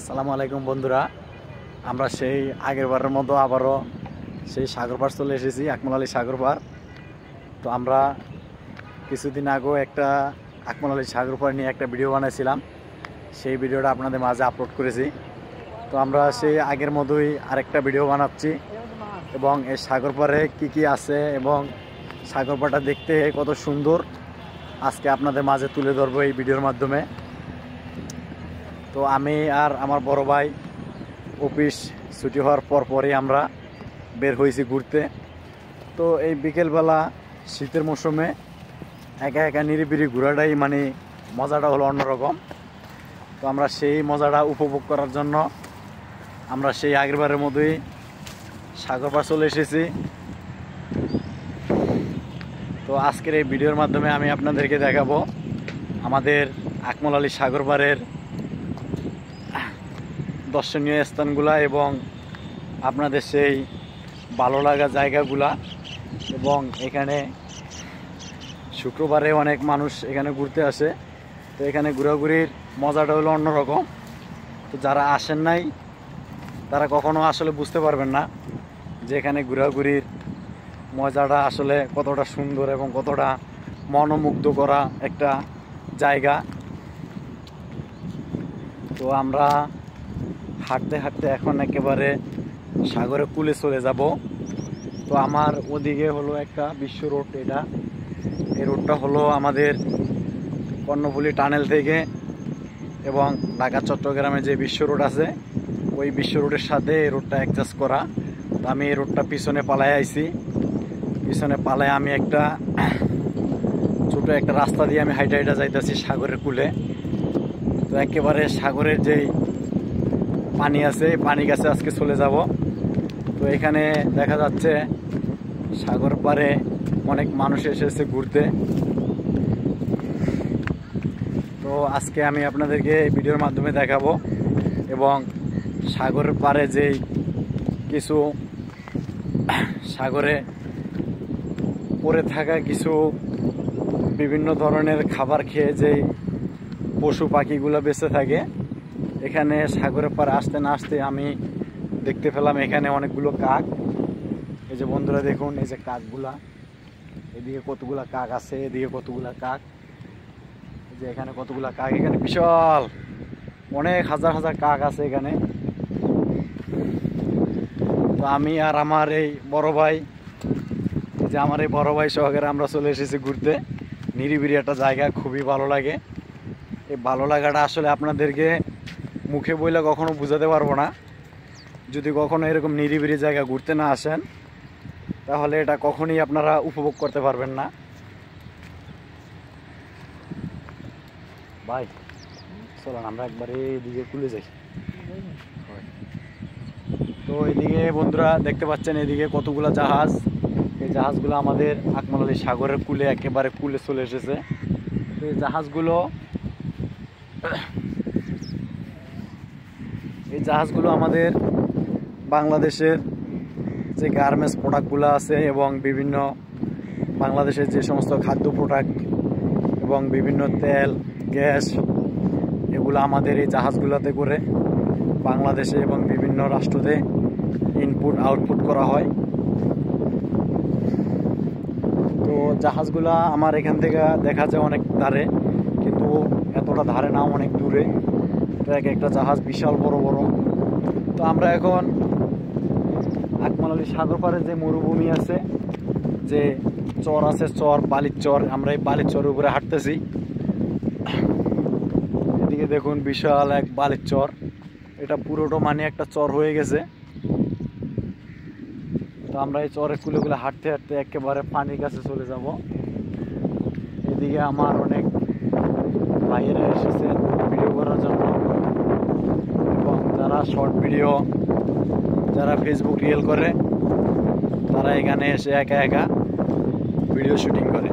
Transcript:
আসসালামু আলাইকুম বন্ধুরা, আমরা সেই আগেরবারের মতো আবারও সেই সাগর পাড় চলে এসেছি, আকমল আলী সাগর পাড়। তো আমরা কিছুদিন আগেও একটা আকমল আলী সাগর পাড় নিয়ে একটা ভিডিও বানাইছিলাম, সেই ভিডিওটা আপনাদের মাঝে আপলোড করেছি। তো আমরা সেই আগের মতোই আরেকটা ভিডিও বানাচ্ছি এবং এই সাগর পাড়ে কী কী আছে এবং সাগর পাড়টা দেখতে কত সুন্দর আজকে আপনাদের মাঝে তুলে ধরবো এই ভিডিওর মাধ্যমে। তো আমি আর আমার বড় ভাই অফিস ছুটি হওয়ার পরই আমরা বের হয়েছি ঘুরতে। তো এই বিকেলবেলা শীতের মৌসুমে একা একা নিরিবিলি ঘোরাটাই মানে মজাটা হলো অন্যরকম। তো আমরা সেই মজাটা উপভোগ করার জন্য আমরা সেই আগেরবারের মতোই সাগর পাড় চলে এসেছি। তো আজকের এই ভিডিওর মাধ্যমে আমি আপনাদেরকে দেখাবো আমাদের আকমল আলী সাগর পাড়ের দর্শনীয় স্থানগুলা এবং আপনাদের সেই ভালো লাগা জায়গাগুলা। এবং এখানে শুক্রবারে অনেক মানুষ এখানে ঘুরতে আসে। তো এখানে ঘোরাঘুরির মজাটা হলো অন্যরকম। তো যারা আসেন নাই তারা কখনো আসলে বুঝতে পারবেন না যে এখানে ঘোরাঘুরির মজাটা আসলে কতটা সুন্দর এবং কতটা মনোমুগ্ধ করা একটা জায়গা। তো আমরা হাঁটতে হাঁটতে এখন একেবারে সাগরের কূলে চলে যাব। তো আমার ওদিকে হলো একটা বিশ্ব রোড, এই রোডটা হলো আমাদের কর্ণফুলী টানেল থেকে এবং ঢাকা চট্টগ্রামে যে বিশ্ব রোড আছে ওই বিশ্ব রোডের সাথে এই রোডটা অ্যাডজাস্ট করা। তো আমি এই রোডটা পিছনে পালায় আইছি, পিছনে পালায় আমি একটা ছোট একটা রাস্তা দিয়ে আমি হাইটা হাইটা যাইতেছি সাগরের কূলে। তো একেবারে সাগরের যেই পানি আছে পানি কাছে আজকে চলে যাব। তো এখানে দেখা যাচ্ছে সাগর পাড়ে অনেক মানুষ এসেছে ঘুরতে। তো আজকে আমি আপনাদেরকে এই ভিডিওর মাধ্যমে দেখাবো এবং সাগরের পাড়ে যেই কিছু সাগরে পড়ে থাকা কিছু বিভিন্ন ধরনের খাবার খেয়ে যেই পশু পাখিগুলো বেঁচে থাকে, এখানে সাগরের পাড়ে আসতে না আসতে আমি দেখতে পেলাম এখানে অনেকগুলো কাক। এই যে বন্ধুরা দেখুন, এই যে কাকগুলা, এদিকে কতগুলা কাক আছে, এদিকে কতগুলা কাক, এই যে এখানে কতগুলা কাক, এখানে বিশাল অনেক হাজার হাজার কাক আছে এখানে। তো আমি আর আমার এই বড় ভাই, যে আমার এই বড় ভাই সহকারে আমরা চলে এসেছি ঘুরতে। নিরিবিলি একটা জায়গা, খুবই ভালো লাগে। এই ভালো লাগাটা আসলে আপনাদেরকে মুখে বইলে কখনো বোঝাতে পারবো না। যদি কখনো এরকম নিরিবিলি জায়গা ঘুরতে না আসেন তাহলে এটা কখনই আপনারা উপভোগ করতে পারবেন না। ভাই চলেন আমরা একবারে এদিকে কুলে যাই। তো এদিকে বন্ধুরা দেখতে পাচ্ছেন এদিকে কতগুলো জাহাজ, এই জাহাজগুলো আমাদের আকমল আলী সাগরের কূলে একেবারে কূলে চলে এসেছে। তো এই জাহাজগুলো আমাদের বাংলাদেশের যে গার্মেন্টস প্রোডাক্টগুলো আছে এবং বিভিন্ন বাংলাদেশের যে সমস্ত খাদ্য প্রোডাক্ট এবং বিভিন্ন তেল গ্যাস, এগুলো আমাদের এই জাহাজগুলোতে করে বাংলাদেশে এবং বিভিন্ন রাষ্ট্রতে ইনপুট আউটপুট করা হয়। তো জাহাজগুলা আমার এখান থেকে দেখা যায় অনেক ধারে, কিন্তু এতটা ধারে না, অনেক দূরে। তো এক একটা জাহাজ বিশাল বড় বড়। তো আমরা এখন আকমল আলী সাগর পাড়ে যে মরুভূমি আছে, যে চর আছে, চর বালির চর, আমরা এই বালির চরের উপরে হাঁটতেছি। এদিকে দেখুন বিশাল এক বালির চর, এটা পুরোটা মানে একটা চর হয়ে গেছে। তো আমরা এই চরের কুলে কুলে হাঁটতে হাঁটতে একেবারে পানির কাছে চলে যাব। এদিকে আমার অনেক ভাইয়েরা এসেছে ভিডিও করার জন্য এবং যারা শর্ট ভিডিও, যারা ফেসবুক রিয়েল করে, তারা এখানে এসে একা একা ভিডিও শুটিং করে।